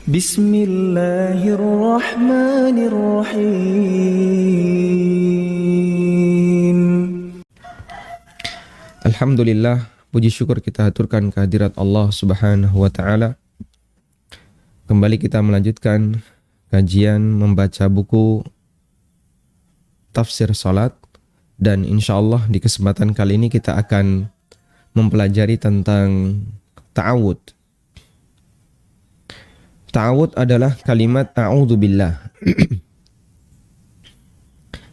Bismillahirrahmanirrahim. Alhamdulillah, puji syukur kita haturkan kehadirat Allah Subhanahu wa taala. Kembali kita melanjutkan kajian membaca buku tafsir salat, dan insyaallah di kesempatan kali ini kita akan mempelajari tentang ta'awud. Ta'awud adalah kalimat a'udzubillah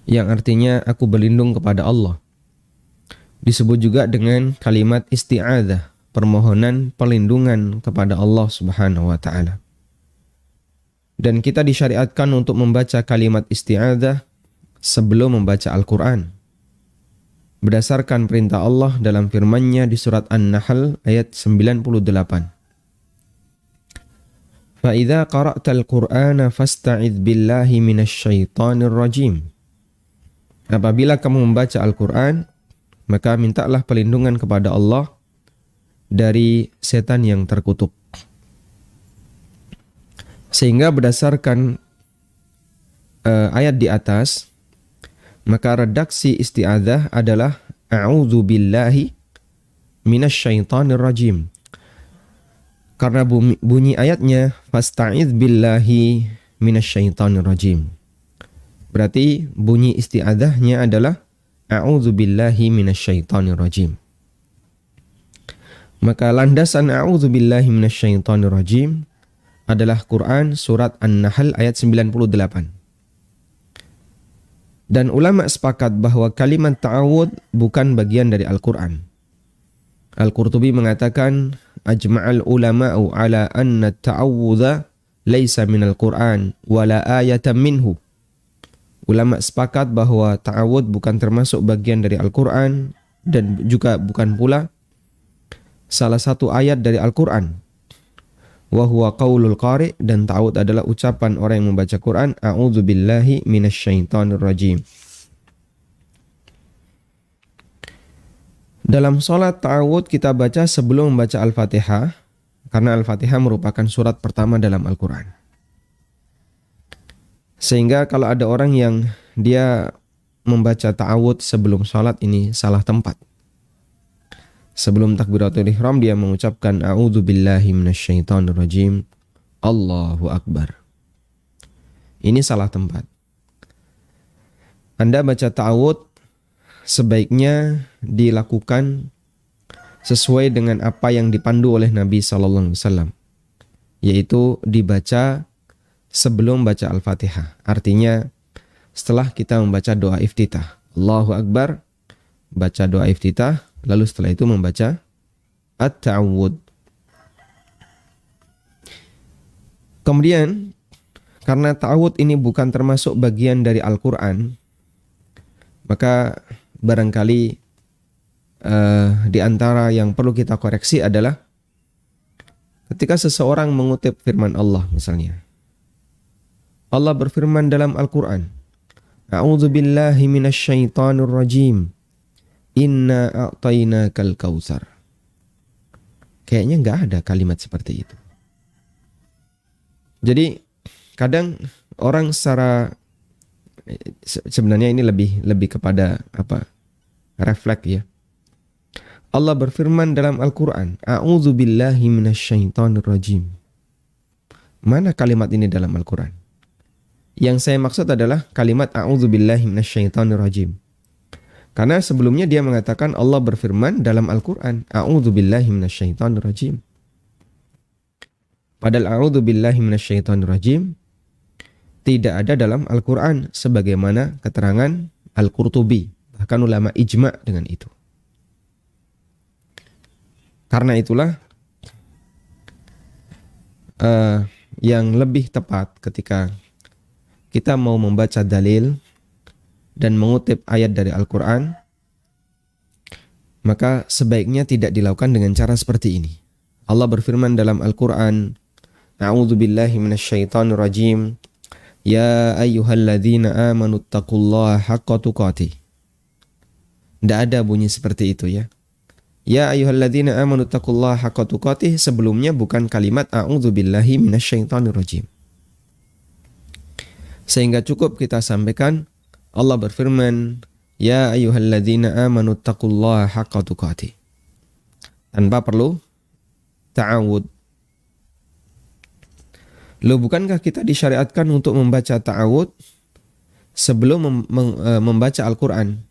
yang artinya aku berlindung kepada Allah. Disebut juga dengan kalimat isti'adzah, permohonan perlindungan kepada Allah Subhanahu wa taala. Dan kita disyariatkan untuk membaca kalimat isti'adzah sebelum membaca Al-Qur'an. Berdasarkan perintah Allah dalam firman-Nya di surat An-Nahl ayat 98. فَإِذَا قَرَأْتَ الْقُرْآنَ فَاسْتَعِذْ بِاللَّهِ مِنَ الشَّيْطَانِ الرَّجِيمِ. Apabila kamu membaca Al-Quran, maka mintalah perlindungan kepada Allah dari setan yang terkutuk. Sehingga berdasarkan ayat di atas, maka redaksi isti'adzah adalah a'udzu billahi minasyaitonir rajim. Karena bunyi ayatnya fasta'idz billahi minasyaitonir rajim. Berarti bunyi isti'adzahnya adalah a'udzu billahi minasyaitonir rajim. Maka landasan a'udzu billahi minasyaitonir rajim adalah Quran surat An-Nahl ayat 98. Dan ulama sepakat bahwa kalimat ta'awud bukan bagian dari Al-Quran. Al-Qurtubi mengatakan ajma'al ulama'u ala anna ta'awudha laysa minal Qur'an wala ayatan minhu. Ulama sepakat bahwa ta'awud bukan termasuk bagian dari Al-Quran dan juga bukan pula salah satu ayat dari Al-Quran. Wa huwa qaulul qari, dan ta'awud adalah ucapan orang yang membaca Quran, a'udzu billahi minasyaitonir rajim. Dalam sholat ta'awud kita baca sebelum membaca Al-Fatihah, karena Al-Fatihah merupakan surat pertama dalam Al-Quran. Sehingga kalau ada orang yang dia membaca ta'awud sebelum sholat, ini salah tempat. Sebelum takbiratul ihram dia mengucapkan a'udzu billahi minasyaitonir rajim, Allahu Akbar. Ini salah tempat. Anda baca ta'awud sebaiknya dilakukan sesuai dengan apa yang dipandu oleh Nabi SAW, yaitu dibaca sebelum baca Al-Fatihah. Artinya setelah kita membaca doa iftitah, Allahu Akbar, baca doa iftitah, lalu setelah itu membaca at-ta'awud. Kemudian karena ta'awud ini bukan termasuk bagian dari Al-Quran, maka barangkali di antara yang perlu kita koreksi adalah ketika seseorang mengutip firman Allah misalnya. Allah berfirman dalam Al-Quran, a'udzu billahi minasyaitonir rajim, inna a'tainakal kautsar. Kayaknya nggak ada kalimat seperti itu. Jadi kadang orang sebenarnya ini lebih kepada refleks ya. Allah berfirman dalam Al-Quran, a'udzu billahi minasyaitonir rajim. Mana kalimat ini dalam Al-Quran? Yang saya maksud adalah kalimat a'udzu billahi minasyaitonir rajim. Karena sebelumnya dia mengatakan Allah berfirman dalam Al-Quran, a'udzu billahi minasyaitonir rajim. Padahal a'udzu billahi minasyaitonir rajim tidak ada dalam Al-Quran sebagaimana keterangan Al-Qurtubi. Bahkan ulama ijma' dengan itu. Karena itulah yang lebih tepat ketika kita mau membaca dalil dan mengutip ayat dari Al-Quran, maka sebaiknya tidak dilakukan dengan cara seperti ini. Allah berfirman dalam Al-Quran, a'udzu billahi minasyaitonir rajim, ya ayyuhalladzina amanu taqullaha haqqa tuqatih. Tidak ada bunyi seperti itu ya. Ya ayyuhalladzina amanu taqullaha haqqa tuqatih, sebelumnya bukan kalimat a'udzubillahi minasyaitonirrajim. Sehingga cukup kita sampaikan Allah berfirman, ya ayyuhalladzina amanu taqullaha haqqa tuqatih, tanpa perlu ta'awud. Loh, bukankah kita disyariatkan untuk membaca ta'awud sebelum membaca Al-Quran?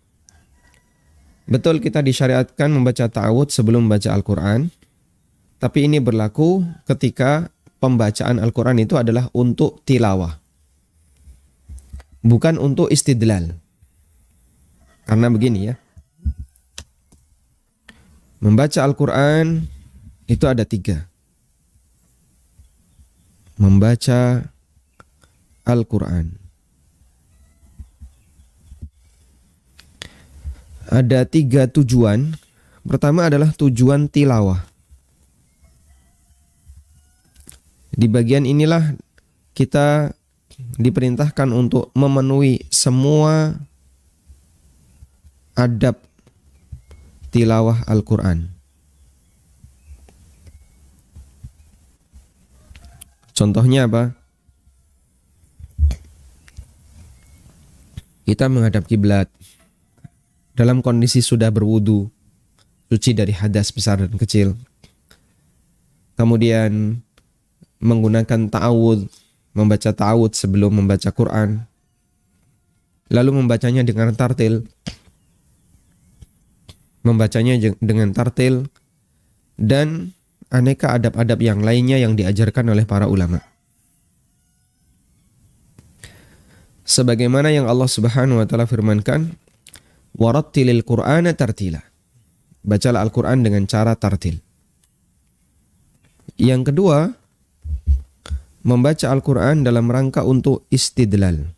Betul, kita disyariatkan membaca ta'awud sebelum membaca Al-Quran, tapi ini berlaku ketika pembacaan Al-Quran itu adalah untuk tilawah, bukan untuk istidlal. Karena begini ya, membaca Al-Quran itu ada 3. Membaca Al-Quran ada 3 tujuan. Pertama adalah tujuan tilawah. Di bagian inilah kita diperintahkan untuk memenuhi semua adab tilawah Al-Quran. Contohnya apa? Kita menghadap kiblat dalam kondisi sudah berwudu, suci dari hadas besar dan kecil. Kemudian menggunakan ta'awudz, membaca ta'awudz sebelum membaca Quran. Lalu membacanya dengan tartil. Membacanya dengan tartil dan aneka adab-adab yang lainnya yang diajarkan oleh para ulama. Sebagaimana yang Allah Subhanahu wa taala firmankan, warattilil Qur'ana tartila. Bacalah Al-Qur'an dengan cara tartil. Yang kedua, membaca Al-Qur'an dalam rangka untuk istidlal.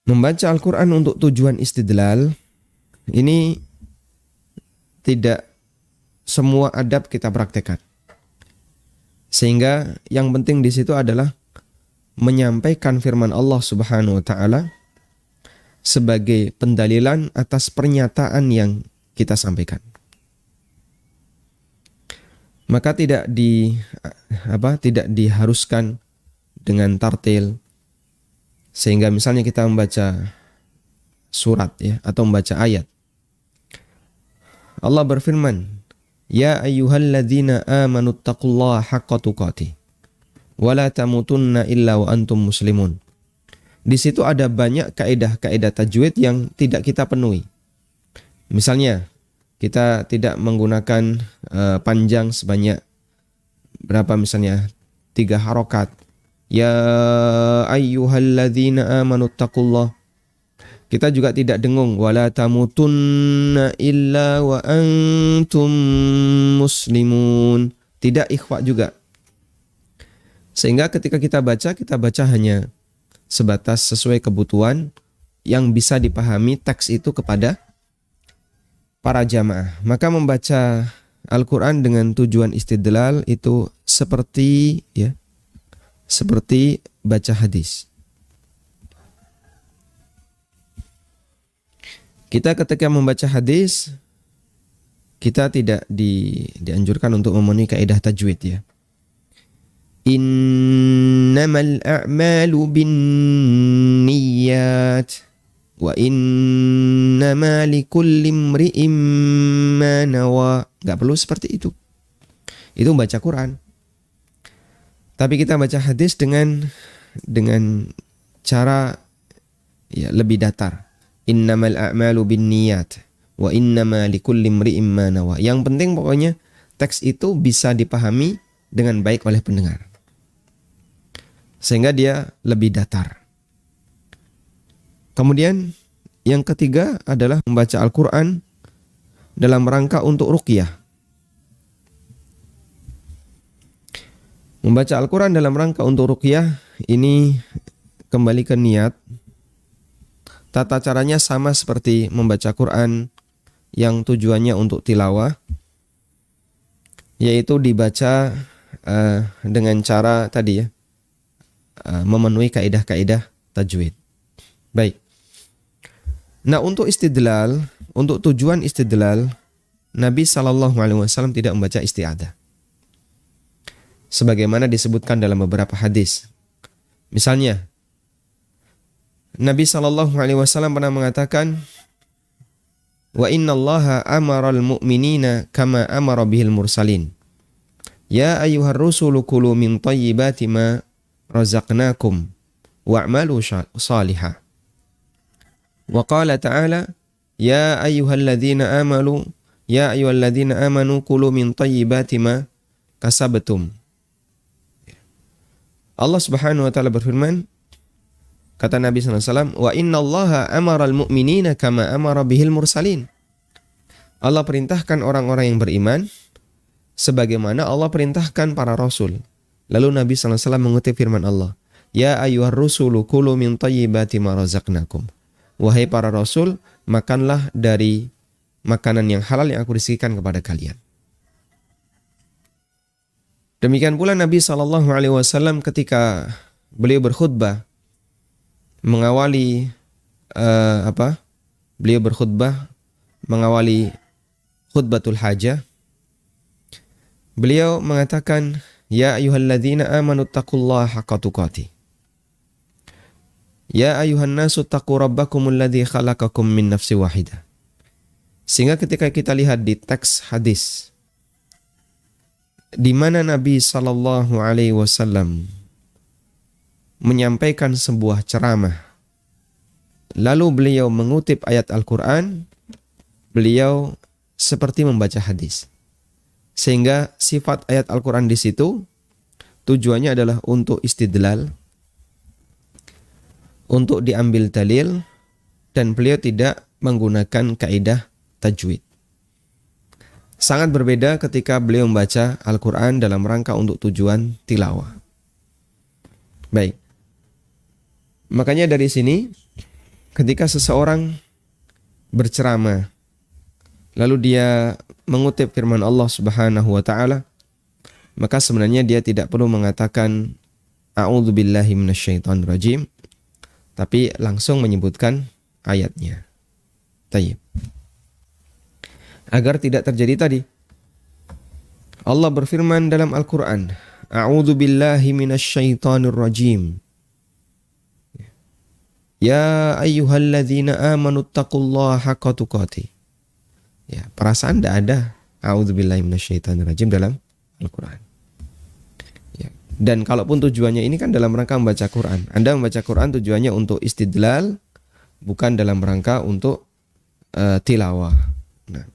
Membaca Al-Qur'an untuk tujuan istidlal ini tidak semua adab kita praktekkan. Sehingga yang penting di situ adalah menyampaikan firman Allah Subhanahu wa taala sebagai pendalilan atas pernyataan yang kita sampaikan. Maka tidak diharuskan dengan tartil. Sehingga misalnya kita membaca surat ya atau membaca ayat, Allah berfirman, ya ayyuhalladzina amanu taqullaha haqqa tuqatih wa la tamutunna illa wa antum muslimun. Di situ ada banyak kaidah-kaidah tajwid yang tidak kita penuhi. Misalnya, kita tidak menggunakan panjang sebanyak berapa, misalnya 3 harokat. Ya ayyuhalladzina amanu taqullah. Kita juga tidak dengung wala tamutunna illa wa antum muslimun. Tidak ikhfa juga. Sehingga ketika kita baca hanya sebatas sesuai kebutuhan yang bisa dipahami teks itu kepada para jamaah. Maka membaca Al-Quran dengan tujuan istidlal itu seperti baca hadis. Kita ketika membaca hadis, kita tidak dianjurkan untuk memenuhi kaidah tajwid ya. Innamal a'malu binniyat wa innama likulli imri'in ma nawa. Enggak perlu seperti itu. Itu membaca Quran. Tapi kita baca hadis dengan cara ya lebih datar. Innamal a'malu binniyat wa innama likulli imri'in ma nawa. Yang penting pokoknya teks itu bisa dipahami dengan baik oleh pendengar. Sehingga dia lebih datar. Kemudian yang ketiga adalah membaca Al-Quran dalam rangka untuk ruqyah. Membaca Al-Quran dalam rangka untuk ruqyah ini kembali ke niat. Tata caranya sama seperti membaca Quran yang tujuannya untuk tilawah, yaitu dibaca dengan cara tadi ya, memenuhi kaidah-kaidah tajwid. Baik. Nah, untuk istidlal, untuk tujuan istidlal, Nabi SAW tidak membaca isti'adzah. Sebagaimana disebutkan dalam beberapa hadis. Misalnya, Nabi SAW pernah mengatakan, wa inna allaha amaral mu'minina kama amara bihil mursalin. Ya ayyuhar rusulu kulu min tayyibati ma razaqnakum wa'malu salihah. Wa qala ta'ala, ya ayyuhalladzina amanu kulu min tayyibati ma kasabtum. Allah Subhanahu wa taala berfirman, kata Nabi SAW, wa inna allaha amaral mu'minina kama amara bihil mursalin. Allah perintahkan orang-orang yang beriman sebagaimana Allah perintahkan para rasul. Lalu Nabi SAW mengutip firman Allah, ya ayyuhar rusulu kulu min tayyibati ma razaqnakum. Wahai para rasul, makanlah dari makanan yang halal yang aku rizkikan kepada kalian. Demikian pula Nabi SAW ketika beliau berkhutbah mengawali khutbatul hajah, beliau mengatakan, ya ayyuhalladzina amanu taqullaha haqqa tuqatih. Ya ayuhan nasu taqu rabbakumul ladzi khalaqakum min nafsin wahidah. Sehingga ketika kita lihat di teks hadis di mana Nabi SAW menyampaikan sebuah ceramah, lalu beliau mengutip ayat Al-Quran, beliau seperti membaca hadis. Sehingga sifat ayat Al-Quran di situ tujuannya adalah untuk istidlal, untuk diambil dalil, dan beliau tidak menggunakan kaidah tajwid. Sangat berbeda ketika beliau membaca Al-Quran dalam rangka untuk tujuan tilawah. Baik. Makanya dari sini, ketika seseorang berceramah, lalu dia mengutip firman Allah Subhanahu wa taala, maka sebenarnya dia tidak perlu mengatakan a'udzubillahi minasyaitonir rajim, tapi langsung menyebutkan ayatnya. Tayyib. Agar tidak terjadi tadi, Allah berfirman dalam Al-Quran, a'udzubillahi minasyaitonir rajim. Ya ayyuhalladzina amanu taqullaha haqqa tuqatih. Ya, perasaan tidak ada a'udzubillahi minasyaitonir rajim dalam Al-Quran. Ya. Dan kalaupun tujuannya ini kan dalam rangka membaca Quran. Anda membaca Quran tujuannya untuk istidlal, bukan dalam rangka untuk tilawah. Nah.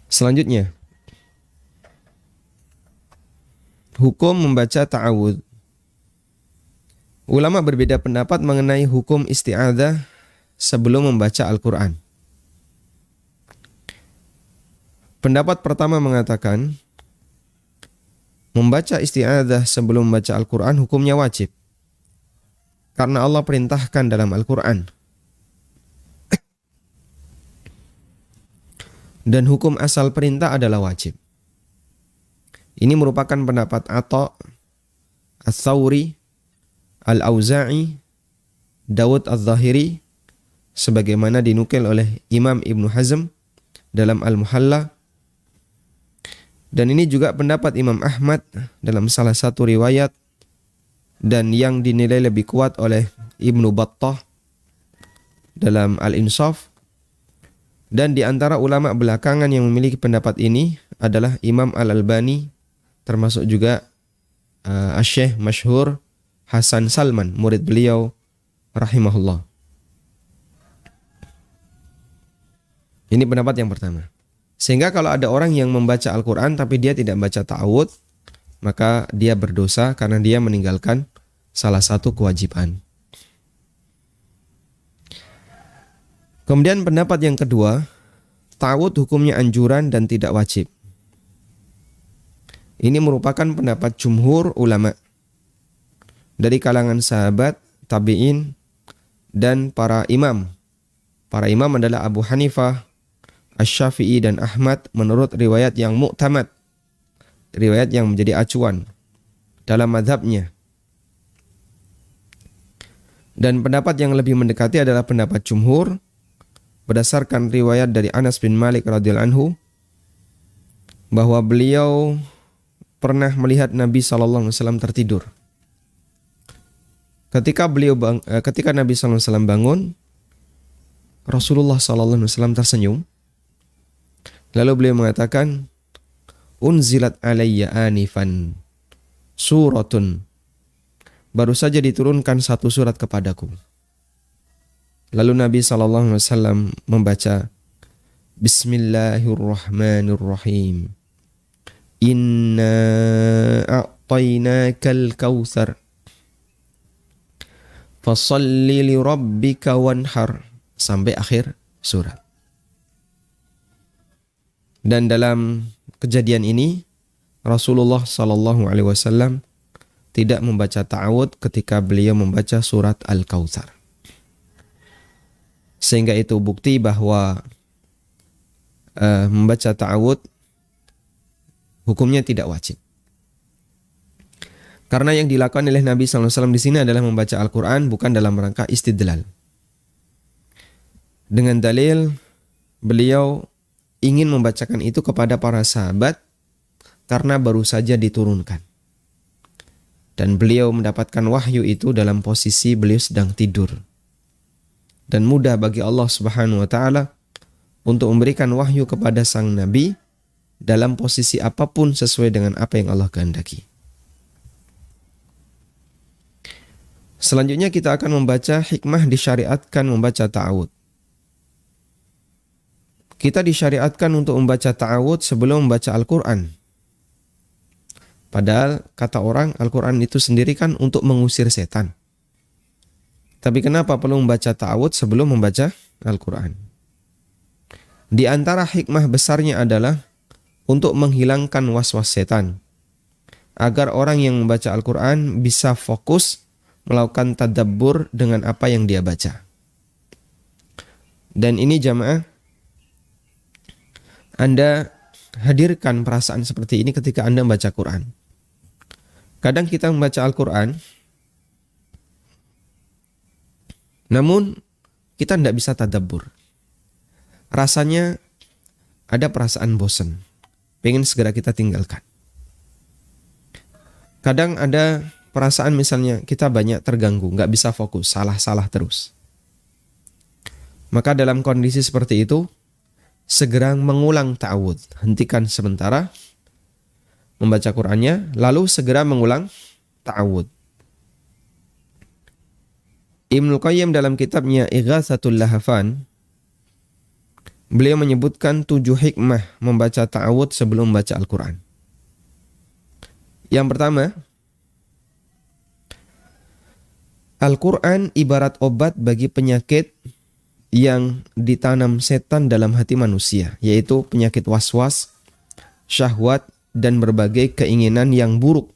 Selanjutnya, hukum membaca ta'awudz. Ulama berbeda pendapat mengenai hukum isti'adzah sebelum membaca Al-Quran. Pendapat pertama mengatakan, membaca isti'adzah sebelum membaca Al-Quran hukumnya wajib. Karena Allah perintahkan dalam Al-Quran. Dan hukum asal perintah adalah wajib. Ini merupakan pendapat Atha, Ats-Tsauri, Al-Auza'i, Dawud Az-Zahiri, sebagaimana dinukil oleh Imam Ibnu Hazm dalam Al-Muhalla. Dan ini juga pendapat Imam Ahmad dalam salah satu riwayat, dan yang dinilai lebih kuat oleh Ibnu Battah dalam Al-Insaf. Dan di antara ulama belakangan yang memiliki pendapat ini adalah Imam Al-Albani, termasuk juga Asy-Syaikh masyhur Hasan Salman, murid beliau rahimahullah. Ini pendapat yang pertama. Sehingga kalau ada orang yang membaca Al-Quran tapi dia tidak membaca ta'awudz, maka dia berdosa karena dia meninggalkan salah satu kewajiban. Kemudian pendapat yang kedua, ta'awudz hukumnya anjuran dan tidak wajib. Ini merupakan pendapat jumhur ulama dari kalangan sahabat, tabi'in, dan para imam. Para imam adalah Abu Hanifah, Asy-Syafi'i, dan Ahmad menurut riwayat yang mu'tamad, riwayat yang menjadi acuan dalam mazhabnya. Dan pendapat yang lebih mendekati adalah pendapat jumhur berdasarkan riwayat dari Anas bin Malik radhiyallahu anhu bahwa beliau pernah melihat Nabi SAW tertidur. Ketika Nabi SAW bangun, Rasulullah SAW tersenyum. Lalu beliau mengatakan, "Unzilat alayya anifan suratun." Baru saja diturunkan satu surat kepadaku. Lalu Nabi SAW membaca, "Bismillahirrahmanirrahim. Inna a'tainakal kautsar. Fasholli li rabbika wanhar." Sampai akhir surat. Dan dalam kejadian ini Rasulullah SAW tidak membaca ta'awud ketika beliau membaca surat Al-Kautsar. Sehingga itu bukti bahwa membaca ta'awud hukumnya tidak wajib. Karena yang dilakukan oleh Nabi SAW di sini adalah membaca Al-Quran bukan dalam rangka istidlal. Dengan dalil beliau ingin membacakan itu kepada para sahabat karena baru saja diturunkan. Dan beliau mendapatkan wahyu itu dalam posisi beliau sedang tidur. Dan mudah bagi Allah Subhanahu wa taala untuk memberikan wahyu kepada sang nabi dalam posisi apapun sesuai dengan apa yang Allah kehendaki. Selanjutnya kita akan membaca hikmah disyariatkan membaca ta'awud. Kita disyariatkan untuk membaca ta'awud sebelum membaca Al-Quran. Padahal kata orang Al-Quran itu sendiri kan untuk mengusir setan. Tapi kenapa perlu membaca ta'awud sebelum membaca Al-Quran? Di antara hikmah besarnya adalah untuk menghilangkan was-was setan. Agar orang yang membaca Al-Quran bisa fokus melakukan tadabbur dengan apa yang dia baca. Dan ini jamaah, Anda hadirkan perasaan seperti ini ketika Anda membaca Quran. Kadang kita membaca Al-Quran, namun kita tidak bisa tadabbur. Rasanya ada perasaan bosan, pengen segera kita tinggalkan. Kadang ada perasaan misalnya kita banyak terganggu, nggak bisa fokus, salah-salah terus. Maka dalam kondisi seperti itu, segera mengulang ta'awud. Hentikan sementara membaca Qur'annya, lalu segera mengulang ta'awud. Ibnu Qayyim dalam kitabnya Ighatsatul Lahafan, beliau menyebutkan 7 hikmah membaca ta'awud sebelum membaca Al-Quran. Yang pertama, Al-Quran ibarat obat bagi penyakit yang ditanam setan dalam hati manusia, yaitu penyakit was-was, syahwat, dan berbagai keinginan yang buruk.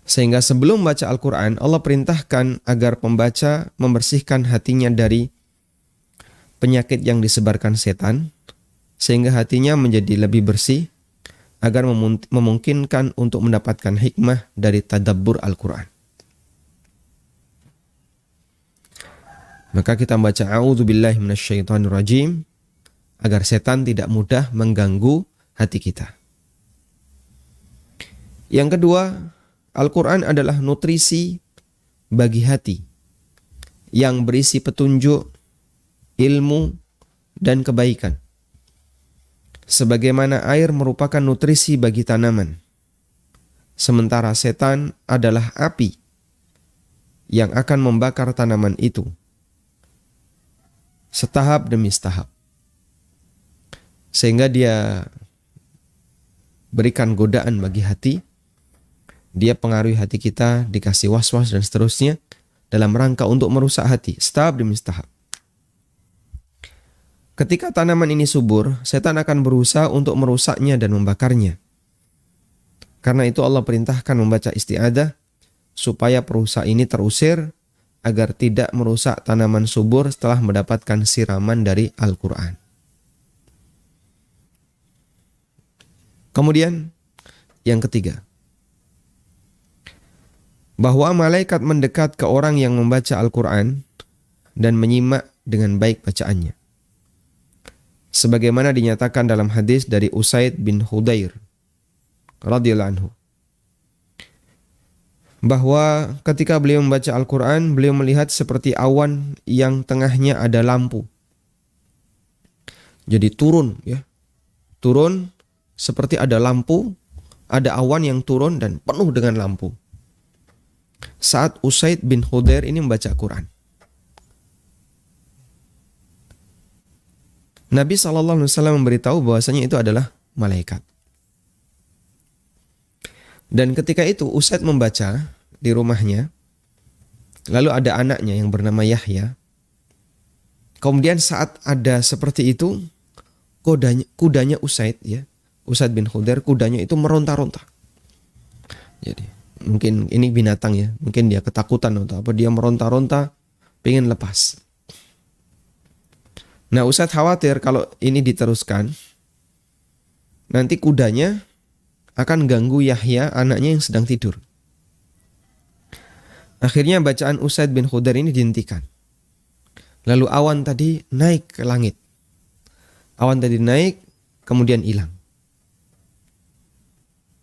Sehingga sebelum membaca Al-Quran, Allah perintahkan agar pembaca membersihkan hatinya dari penyakit yang disebarkan setan, sehingga hatinya menjadi lebih bersih, agar memungkinkan untuk mendapatkan hikmah dari tadabbur Al-Quran. Maka kita membaca A'udzubillahi minasyaitonirrajim agar setan tidak mudah mengganggu hati kita. Yang kedua, Al-Quran adalah nutrisi bagi hati yang berisi petunjuk, ilmu, dan kebaikan. Sebagaimana air merupakan nutrisi bagi tanaman, sementara setan adalah api yang akan membakar tanaman itu, setahap demi setahap. Sehingga dia berikan godaan bagi hati, dia pengaruhi hati kita, dikasih was-was dan seterusnya, dalam rangka untuk merusak hati, setahap demi setahap. Ketika tanaman ini subur, setan akan berusaha untuk merusaknya dan membakarnya. Karena itu Allah perintahkan membaca isti'adzah supaya perusak ini terusir agar tidak merusak tanaman subur setelah mendapatkan siraman dari Al-Quran. Kemudian yang ketiga, bahwa malaikat mendekat ke orang yang membaca Al-Quran dan menyimak dengan baik bacaannya. Sebagaimana dinyatakan dalam hadis dari Usaid bin Hudair radhiyallahu anhu, bahwa ketika beliau membaca Al-Quran, beliau melihat seperti awan yang tengahnya ada lampu. Jadi turun seperti ada lampu, ada awan yang turun dan penuh dengan lampu. Saat Usaid bin Hudair ini membaca Quran, Nabi SAW memberitahu bahwasanya itu adalah malaikat. Dan ketika itu Usaid membaca di rumahnya, lalu ada anaknya yang bernama Yahya. Kemudian saat ada seperti itu, kudanya Usaid bin Hudair, kudanya itu meronta-ronta. Jadi mungkin ini binatang ya, mungkin dia ketakutan atau apa, dia meronta-ronta pengen lepas. Nah, Usaid khawatir kalau ini diteruskan nanti kudanya akan ganggu Yahya, anaknya yang sedang tidur. Akhirnya bacaan Usaid bin Hudair ini dihentikan. Lalu awan tadi naik ke langit. Awan tadi naik kemudian hilang.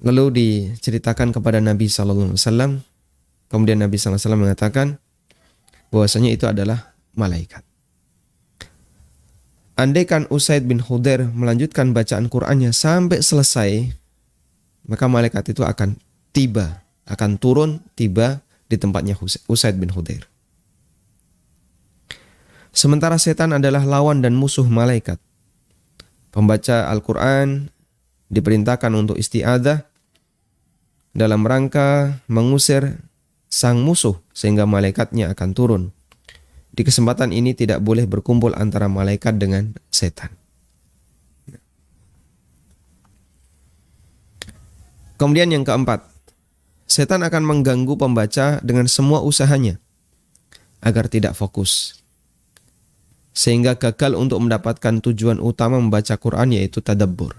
Lalu diceritakan kepada Nabi SAW. Kemudian Nabi SAW mengatakan bahwasanya itu adalah malaikat. Andaikan Usaid bin Hudair melanjutkan bacaan Qur'annya sampai selesai, maka malaikat itu akan turun tiba di tempatnya Usaid bin Hudair. Sementara setan adalah lawan dan musuh malaikat. Pembaca Al-Quran diperintahkan untuk isti'adzah dalam rangka mengusir sang musuh sehingga malaikatnya akan turun. Di kesempatan ini tidak boleh berkumpul antara malaikat dengan setan. Kemudian yang keempat, setan akan mengganggu pembaca dengan semua usahanya agar tidak fokus, sehingga gagal untuk mendapatkan tujuan utama membaca Quran, yaitu tadabbur.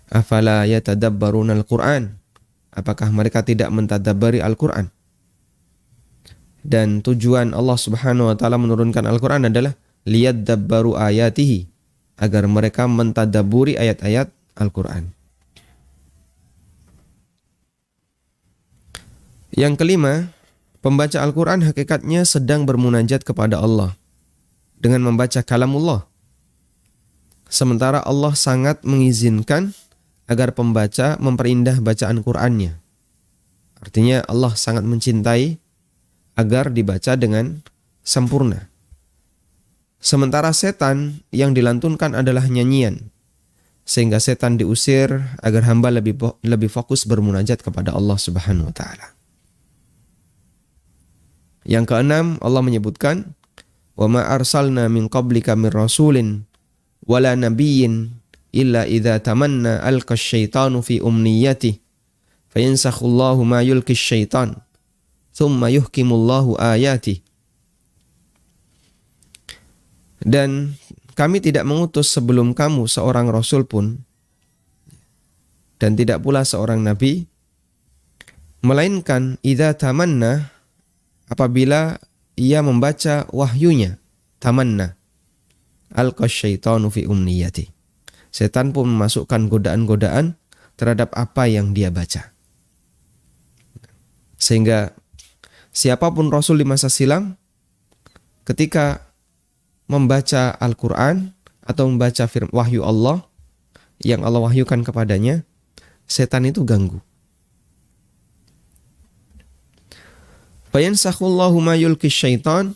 Afala yatadabbaruna al-Quran? Apakah mereka tidak mentadabbari Al-Quran? Dan tujuan Allah Subhanahu wa taala menurunkan Al-Quran adalah liyadabbaru ayatihi, agar mereka mentadabburi ayat-ayat Al-Quran. Yang kelima, pembaca Al-Quran hakikatnya sedang bermunajat kepada Allah dengan membaca kalamullah. Sementara Allah sangat mengizinkan agar pembaca memperindah bacaan Qur'annya. Artinya Allah sangat mencintai agar dibaca dengan sempurna. Sementara setan yang dilantunkan adalah nyanyian, sehingga setan diusir agar hamba lebih fokus bermunajat kepada Allah Subhanahu wa taala. Yang keenam, Allah menyebutkan, "Wa ma arsalna min qablika mir rasulin wala nabiyyin illa idza tamanna alqa asyaitanu fi umniyatihi fayansakhullahu ma yulqi asyaitan thumma yuhkimullahu ayatihi." Dan kami tidak mengutus sebelum kamu seorang rasul pun, dan tidak pula seorang nabi, melainkan idza tamanna, apabila ia membaca wahyunya, tamanna, alqa syaitanu fi umniyati, setan pun memasukkan godaan-godaan terhadap apa yang dia baca. Sehingga siapapun rasul di masa silam, ketika membaca Al-Quran atau membaca wahyu Allah yang Allah wahyukan kepadanya, setan itu ganggu. Fayansakhullahu ma yulqi syaitan,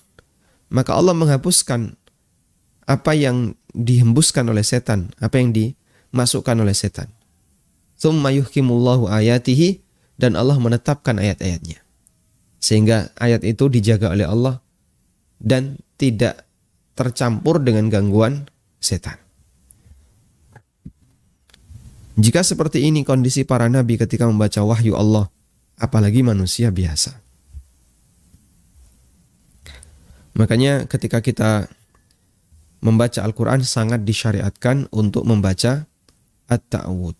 maka Allah menghapuskan apa yang dihembuskan oleh setan, apa yang dimasukkan oleh setan. Tsumma yuhkimullahu ayatihi, dan Allah menetapkan ayat-ayatnya, sehingga ayat itu dijaga oleh Allah dan tidak tercampur dengan gangguan setan. Jika seperti ini kondisi para nabi ketika membaca wahyu Allah, apalagi manusia biasa. Makanya ketika kita membaca Al-Quran sangat disyariatkan untuk membaca at-ta'awud.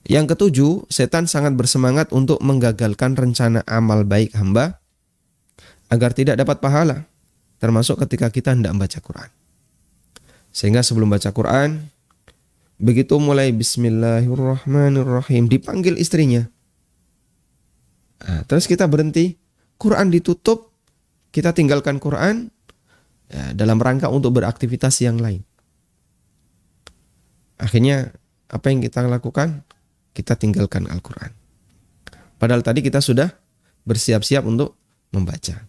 Yang ketujuh, setan sangat bersemangat untuk menggagalkan rencana amal baik hamba agar tidak dapat pahala, termasuk ketika kita hendak membaca Quran. Sehingga sebelum baca Quran, begitu mulai Bismillahirrahmanirrahim, dipanggil istrinya. Nah, terus kita berhenti, Quran ditutup, kita tinggalkan Quran ya, dalam rangka untuk beraktivitas yang lain. Akhirnya apa yang kita lakukan? Kita tinggalkan Al-Quran. Padahal tadi kita sudah bersiap-siap untuk membaca.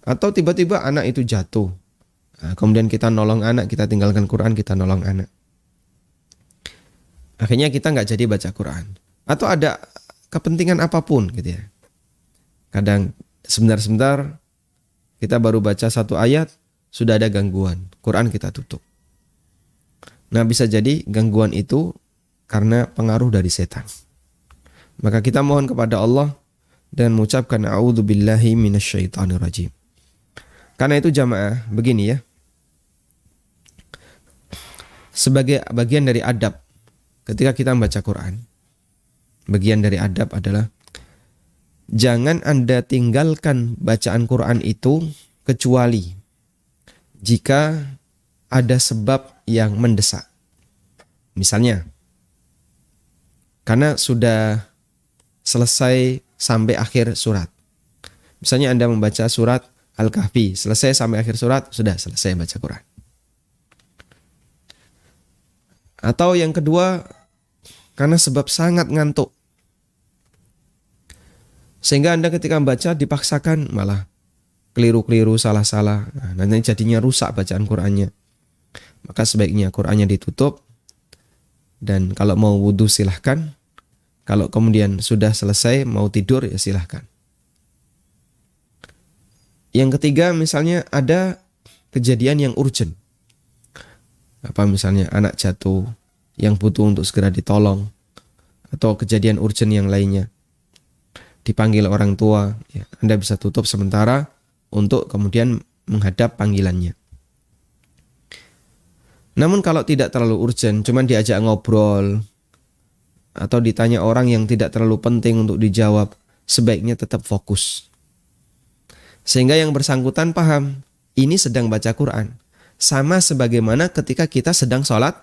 Atau tiba-tiba anak itu jatuh. Nah, kemudian kita nolong anak, kita tinggalkan Quran, kita nolong anak. Akhirnya kita nggak jadi baca Quran. Atau ada kepentingan apapun gitu ya. Kadang sebentar-sebentar kita baru baca satu ayat, sudah ada gangguan. Quran kita tutup. Nah, bisa jadi gangguan itu karena pengaruh dari setan. Maka kita mohon kepada Allah dan mengucapkan a'udzubillahi minasyaitonirrajim. Karena itu jamaah, begini ya. Sebagai bagian dari adab ketika kita membaca Quran, bagian dari adab adalah jangan Anda tinggalkan bacaan Quran itu kecuali jika ada sebab yang mendesak. Misalnya, karena sudah selesai sampai akhir surat. Misalnya Anda membaca surat Al-Kahfi, selesai sampai akhir surat, sudah selesai baca Quran. Atau yang kedua, karena sebab sangat ngantuk. Sehingga Anda ketika membaca dipaksakan malah keliru-keliru, salah-salah. Nah, nanti jadinya rusak bacaan Qurannya. Maka sebaiknya Qurannya ditutup. Dan kalau mau wudhu silahkan. Kalau kemudian sudah selesai mau tidur ya silahkan. Yang ketiga misalnya ada kejadian yang urgent. Apa misalnya anak jatuh yang butuh untuk segera ditolong. Atau kejadian urgent yang lainnya. Dipanggil orang tua. Ya, Anda bisa tutup sementara untuk kemudian menghadap panggilannya. Namun kalau tidak terlalu urgent, cuman diajak ngobrol atau ditanya orang yang tidak terlalu penting untuk dijawab, sebaiknya tetap fokus. Sehingga yang bersangkutan paham, ini sedang baca Quran. Sama sebagaimana ketika kita sedang sholat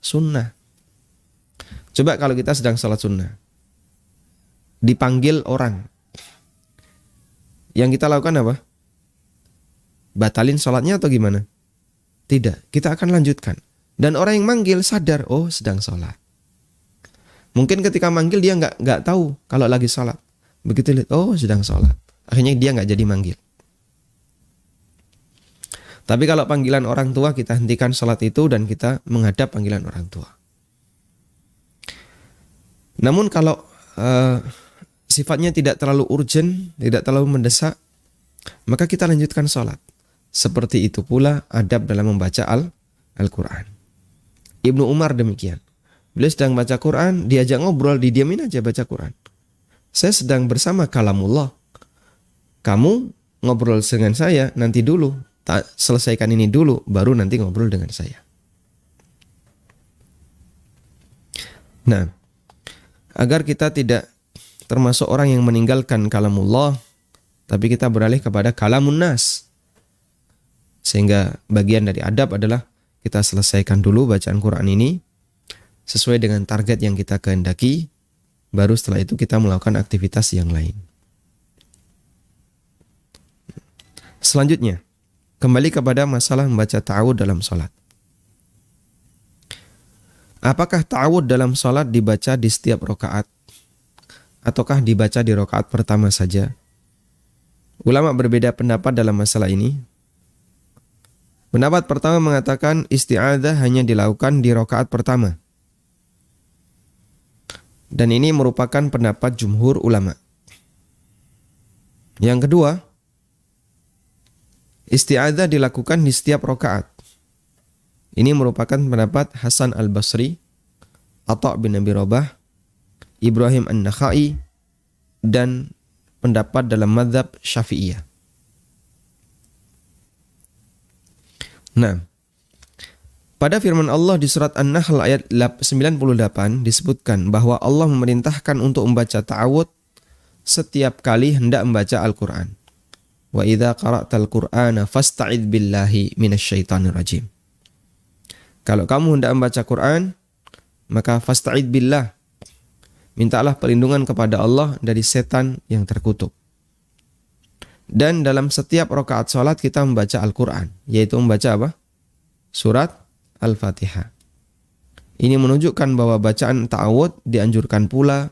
sunnah. Coba kalau kita sedang sholat sunnah, dipanggil orang. Yang kita lakukan apa? Batalin sholatnya atau gimana? Tidak, kita akan lanjutkan. Dan orang yang manggil sadar, oh sedang sholat. Mungkin ketika manggil dia nggak tahu kalau lagi sholat. Begitu lihat, oh sedang sholat. Akhirnya dia nggak jadi manggil. Tapi kalau panggilan orang tua, kita hentikan sholat itu dan kita menghadap panggilan orang tua. Namun kalau sifatnya tidak terlalu urgent, tidak terlalu mendesak, maka kita lanjutkan sholat. Seperti itu pula adab dalam membaca Al-Quran. Ibnu Umar demikian. Beliau sedang baca Quran, diajak ngobrol, didiamin aja baca Quran. Saya sedang bersama kalamullah. Kamu ngobrol dengan saya nanti dulu. Selesaikan ini dulu, baru nanti ngobrol dengan saya. Nah, agar kita tidak termasuk orang yang meninggalkan kalamullah, tapi kita beralih kepada kalamun nas. Sehingga bagian dari adab adalah kita selesaikan dulu bacaan Quran ini sesuai dengan target yang kita kehendaki, baru setelah itu kita melakukan aktivitas yang lain. Selanjutnya, kembali kepada masalah membaca ta'awud dalam sholat. Apakah ta'awud dalam sholat dibaca di setiap rakaat ataukah dibaca di rakaat pertama saja? Ulama berbeda pendapat dalam masalah ini. Pendapat pertama mengatakan isti'adzah hanya dilakukan di rakaat pertama. Dan ini merupakan pendapat jumhur ulama. Yang kedua, isti'adzah dilakukan di setiap rakaat. Ini merupakan pendapat Hasan al-Basri, Atha' bin Abi Rabah, Ibrahim an-Nakhai, dan pendapat dalam mazhab Syafi'iyah. Nah, Pada firman Allah di surat An-Nahl ayat 98 disebutkan bahwa Allah memerintahkan untuk membaca ta'awud setiap kali hendak membaca Al-Quran. Wa idza qara'tal Qur'ana fasta'idz billahi minasyaitonir rajim. Kalau kamu hendak membaca Quran, maka fasta'idz billah. Mintalah perlindungan kepada Allah dari setan yang terkutuk. Dan dalam setiap rakaat salat kita membaca Al-Quran, yaitu membaca apa? Surat Al-Fatihah. Ini menunjukkan bahwa bacaan ta'awud dianjurkan pula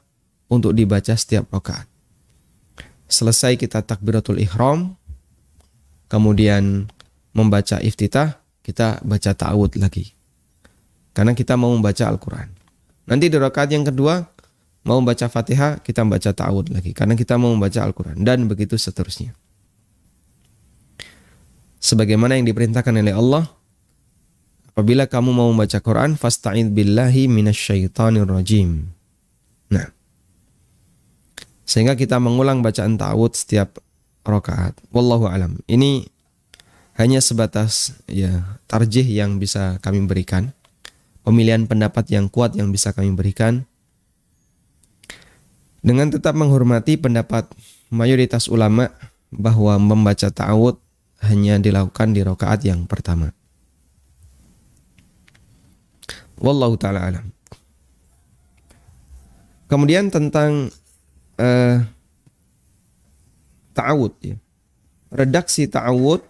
untuk dibaca setiap rakaat. Selesai kita takbiratul ihram, kemudian membaca iftitah, kita baca ta'awud lagi. Karena kita mau membaca Al-Quran. Nanti di rakaat yang kedua, mau membaca Fatihah, kita membaca ta'awud lagi. Karena kita mau membaca Al-Quran. Dan begitu seterusnya. Sebagaimana yang diperintahkan oleh Allah, apabila kamu mau membaca Quran, fasta'idz billahi minasyaitonir rajim. Nah, sehingga kita mengulang bacaan ta'awud setiap rakaat. Wallahu alam. Ini hanya sebatas tarjih yang bisa kami berikan. Pemilihan pendapat yang kuat yang bisa kami berikan. Dengan tetap menghormati pendapat mayoritas ulama bahwa membaca ta'awud hanya dilakukan di rakaat yang pertama. Wallahu ta'ala alam. Kemudian tentang ta'awud. Redaksi ta'awud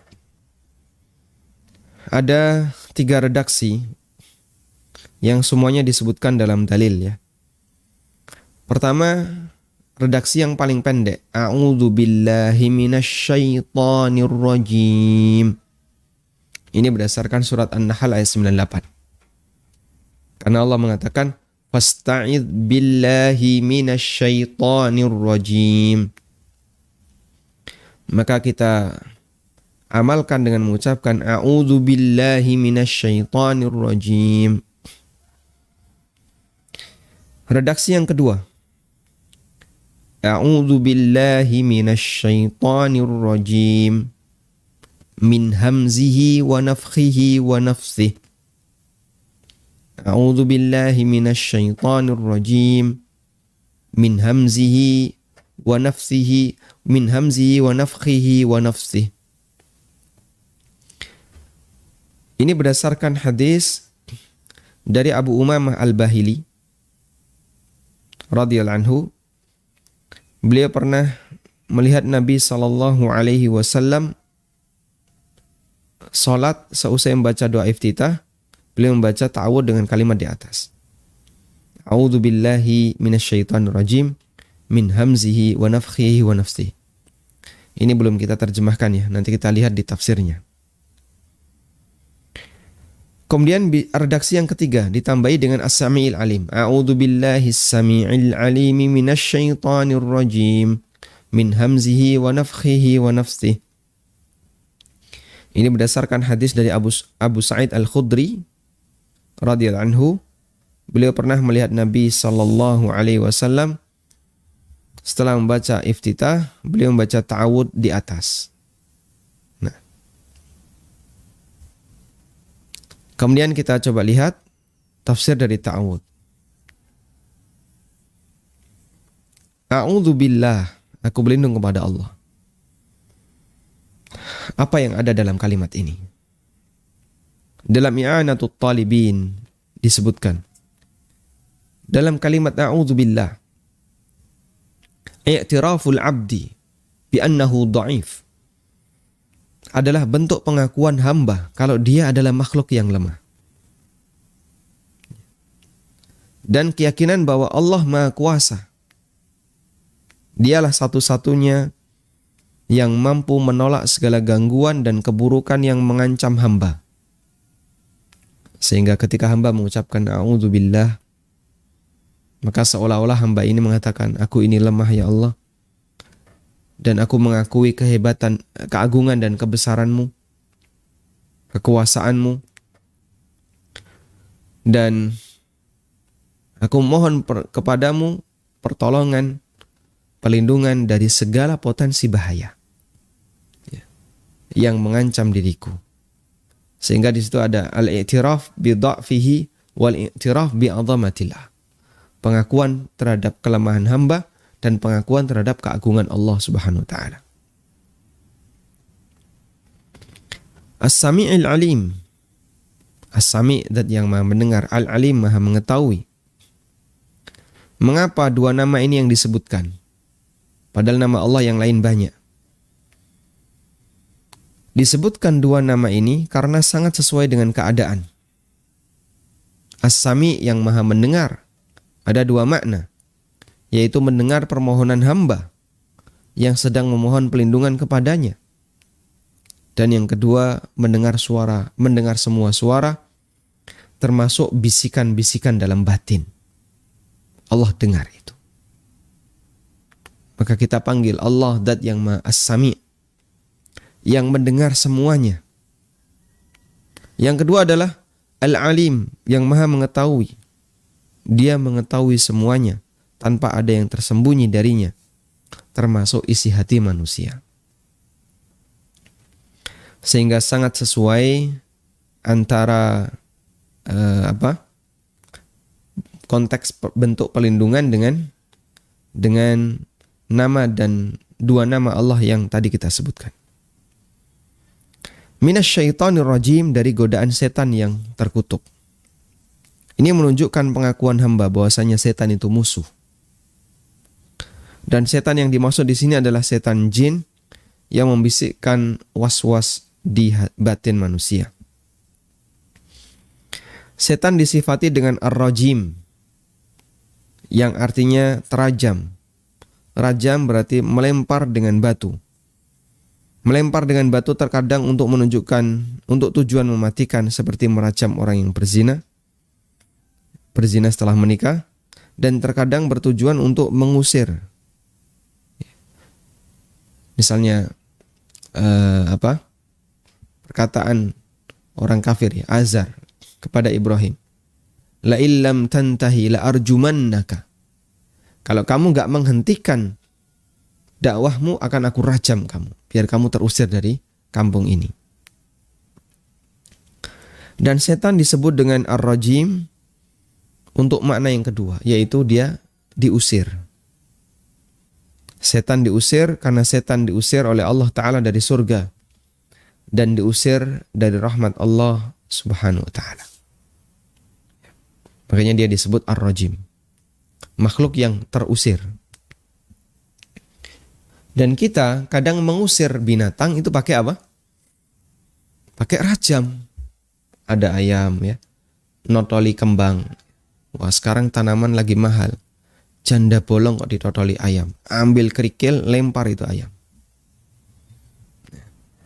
ada 3 redaksi yang semuanya disebutkan dalam dalil ya. Pertama, redaksi yang paling pendek. A'udzu billahi minasyaitonir rajim. Ini berdasarkan surat An-Nahl ayat 98. Karena Allah mengatakan fasta'idz billahi minasyaitonir rajim. Maka kita amalkan dengan mengucapkan a'udzu billahi minasyaitonir rajim. Redaksi yang kedua. A'udzu billahi minasyaitonir rajim min hamzihi wa nafthihi wa nafsihi. A'udzu billahi minasyaitonir rajim min hamzihi wa nafthihi min hamzihi wa nafthihi wa nafsihi. Ini berdasarkan hadis dari Abu Umamah Al-Bahili radhiyallahu anhu. Beliau pernah melihat Nabi sallallahu alaihi wasallam salat seusai membaca doa iftitah, beliau membaca ta'awud dengan kalimat di atas. A'udzu billahi minasyaitonir rajim min hamzihi wa nafthihi wa nafsihi. Ini belum kita terjemahkan ya, nanti kita lihat di tafsirnya. Kemudian redaksi yang ketiga ditambahi dengan as-sami'il alim. A'udzu billahi as-sami'il alimi minasyaitonir rajim min hamzihi wa nafthihi wa nafsihi. Ini berdasarkan hadis dari Abu Sa'id Al-Khudri radhiyallahu anhu. Beliau pernah melihat Nabi sallallahu alaihi wasallam setelah membaca iftitah, beliau membaca ta'awud di atas. Nah, kemudian kita coba lihat tafsir dari ta'awud. A'udzu billah, aku berlindung kepada Allah. Apa yang ada dalam kalimat ini? Dalam i'anatut talibin disebutkan dalam kalimat a'udzu billah i'tiraful 'abdi bi annahu dha'if adalah bentuk pengakuan hamba kalau dia adalah makhluk yang lemah. Dan keyakinan bahwa Allah Maha Kuasa. Dialah satu-satunya yang mampu menolak segala gangguan dan keburukan yang mengancam hamba. Sehingga ketika hamba mengucapkan a'udzubillah, maka seolah-olah hamba ini mengatakan, aku ini lemah ya Allah. Dan aku mengakui kehebatan, keagungan dan kebesaran-Mu, kekuasaan-Mu. Dan aku mohon kepadamu pertolongan, perlindungan dari segala potensi bahaya yang mengancam diriku. Sehingga di situ ada al-i'tiraf bi dha'fihi wal i'tiraf bi 'azamatillah. Pengakuan terhadap kelemahan hamba dan pengakuan terhadap keagungan Allah Subhanahu wa taala. As-Sami'il Alim. As-Sami' zat yang Maha mendengar, Al-Alim Maha mengetahui. Mengapa dua nama ini yang disebutkan? Padahal nama Allah yang lain banyak. Disebutkan dua nama ini karena sangat sesuai dengan keadaan. As-Sami' yang Maha mendengar ada dua makna, yaitu mendengar permohonan hamba yang sedang memohon pelindungan kepadanya. Dan yang kedua, mendengar semua suara, termasuk bisikan-bisikan dalam batin. Allah dengar itu. Maka kita panggil Allah zat yang Maha As-Sami', yang mendengar semuanya. Yang kedua adalah Al-Alim, yang Maha mengetahui. Dia mengetahui semuanya tanpa ada yang tersembunyi darinya, termasuk isi hati manusia. Sehingga sangat sesuai antara konteks bentuk pelindungan dengan nama dan dua nama Allah yang tadi kita sebutkan. Minasyaitonir rajim, dari godaan setan yang terkutuk. Ini menunjukkan pengakuan hamba bahwasanya setan itu musuh. Dan setan yang dimaksud di sini adalah setan jin yang membisikkan was-was di batin manusia. Setan disifati dengan ar-rajim, yang artinya terajam. Rajam berarti melempar dengan batu. Melempar dengan batu terkadang untuk tujuan mematikan, seperti merajam orang yang berzina setelah menikah, dan terkadang bertujuan untuk mengusir. Misalnya perkataan orang kafir, Azar kepada Ibrahim, la illam tantahi la arjumannaka. Kalau kamu gak menghentikan dakwahmu, akan aku rajam kamu, biar kamu terusir dari kampung ini. Dan setan disebut dengan ar-rajim untuk makna yang kedua, yaitu dia diusir. Setan diusir karena setan diusir oleh Allah Ta'ala dari surga dan diusir dari rahmat Allah Subhanahu wa Ta'ala. Makanya dia disebut ar-rajim, makhluk yang terusir. Dan kita kadang mengusir binatang itu pakai apa? Pakai rajam. Ada ayam ya, notoli kembang. Wah, sekarang tanaman lagi mahal. Janda bolong kok ditotoli ayam. Ambil kerikil, lempar itu ayam.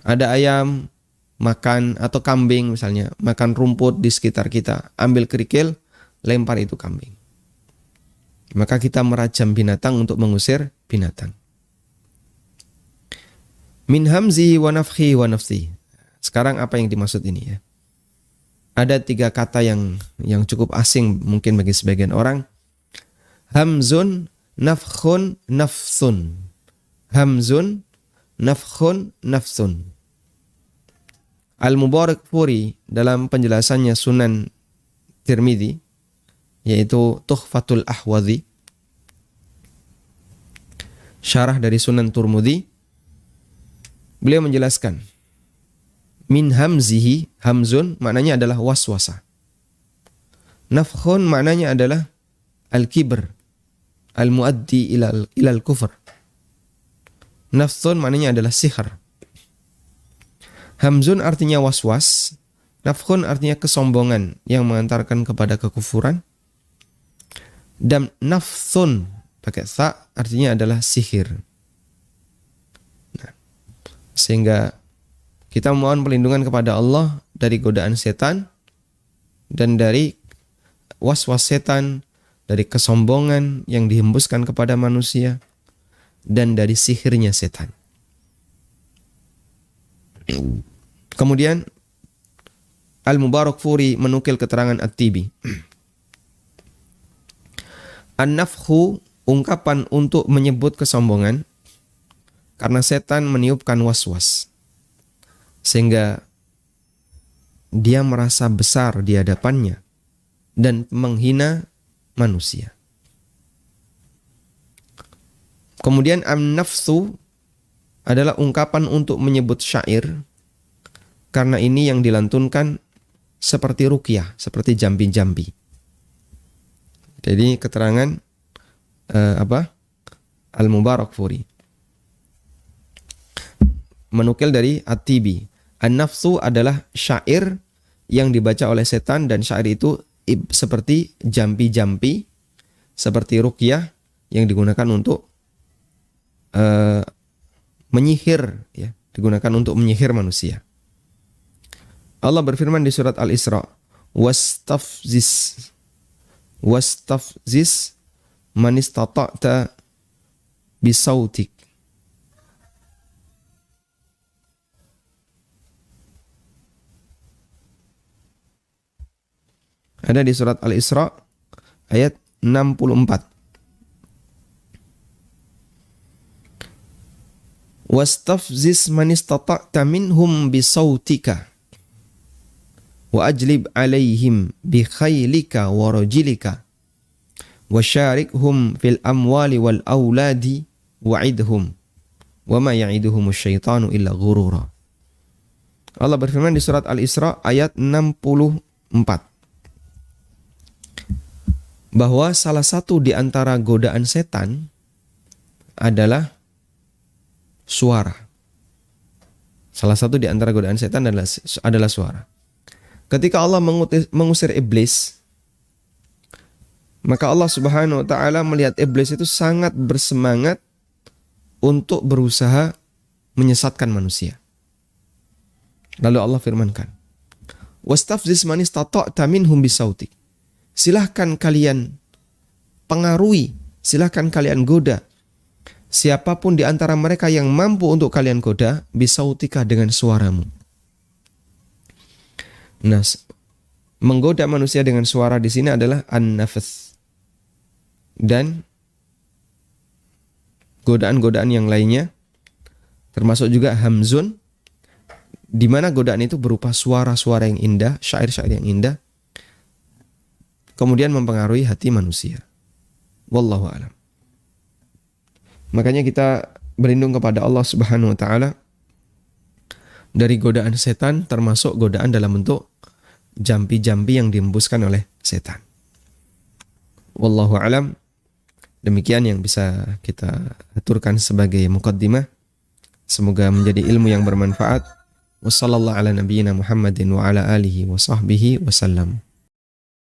Ada ayam makan, atau kambing misalnya, makan rumput di sekitar kita. Ambil kerikil, lempar itu kambing. Maka kita merajam binatang untuk mengusir binatang. Min hamzi wa nafhi wa nafsi. Sekarang apa yang dimaksud ini ya? Ada 3 kata yang cukup asing mungkin bagi sebagian orang. Hamzun, nafkhun, nafsun. Hamzun, nafkhun, nafsun. Al-Mubarakfuri dalam penjelasannya Sunan Tirmidzi, yaitu Tuhfatul Ahwadhi, syarah dari Sunan Tirmidzi, beliau menjelaskan, min hamzihi, hamzun maknanya adalah waswasa. Nafkhun maknanya adalah al-kibr, al-muaddi ilal kufr. Nafsun maknanya adalah sihir. Hamzun artinya waswas, nafkhun artinya kesombongan yang mengantarkan kepada kekufuran. Dan nafsun pakai sa artinya adalah sihir. Nah, sehingga kita mohon perlindungan kepada Allah dari godaan setan dan dari was-was setan, dari kesombongan yang dihembuskan kepada manusia, dan dari sihirnya setan. Kemudian Al-Mubarakfuri menukil keterangan At-Tibi. An-nafkhu, ungkapan untuk menyebut kesombongan karena setan meniupkan was-was, sehingga dia merasa besar di hadapannya dan menghina manusia. Kemudian an-nafsu adalah ungkapan untuk menyebut syair, karena ini yang dilantunkan seperti ruqyah, seperti jambi-jambi. Jadi keterangan Al-Mubarakfuri menukil dari At-Tibi. An-nafsu adalah syair yang dibaca oleh setan, dan syair itu seperti jambi-jambi, seperti ruqyah yang digunakan untuk menyihir, ya, digunakan untuk menyihir manusia. Allah berfirman di surat Al-Isra, wastafzis man istata'ta bisautik. Ada di surat Al-Isra ayat 64. Wastafzis man istata'ta minhum bisautika wa ajlib alaihim bi khaylika wa rajilika wa syarikhum fil amwali wal auladi wa'idhum wa ma ya'iduhum asyaitanu illa ghurura. Allah berfirman di surat Al-Isra ayat 64 bahwa salah satu di antara godaan setan adalah suara. Salah satu di antara godaan setan adalah suara. Ketika Allah mengusir iblis, maka Allah Subhanahu wa taala melihat iblis itu sangat bersemangat untuk berusaha menyesatkan manusia. Lalu Allah firmankan, "Wastafziz man istata'ta minhum bisautik." Silahkan kalian pengaruhi, silahkan kalian goda siapapun di antara mereka yang mampu untuk kalian goda bisautika, dengan suaramu. Nah, menggoda manusia dengan suara di sini adalah an-nafs. Dan godaan-godaan yang lainnya termasuk juga hamzun, di mana godaan itu berupa suara-suara yang indah, syair-syair yang indah, kemudian mempengaruhi hati manusia. Wallahu a'lam. Makanya kita berlindung kepada Allah Subhanahu wa taala dari godaan setan, termasuk godaan dalam bentuk jambi-jambi yang dihembuskan oleh setan. Wallahu a'lam. Demikian yang bisa kita aturkan sebagai muqaddimah. Semoga menjadi ilmu yang bermanfaat. Wassallallahu ala nabiyyina Muhammadin wa ala alihi wa sahbihi wasallam.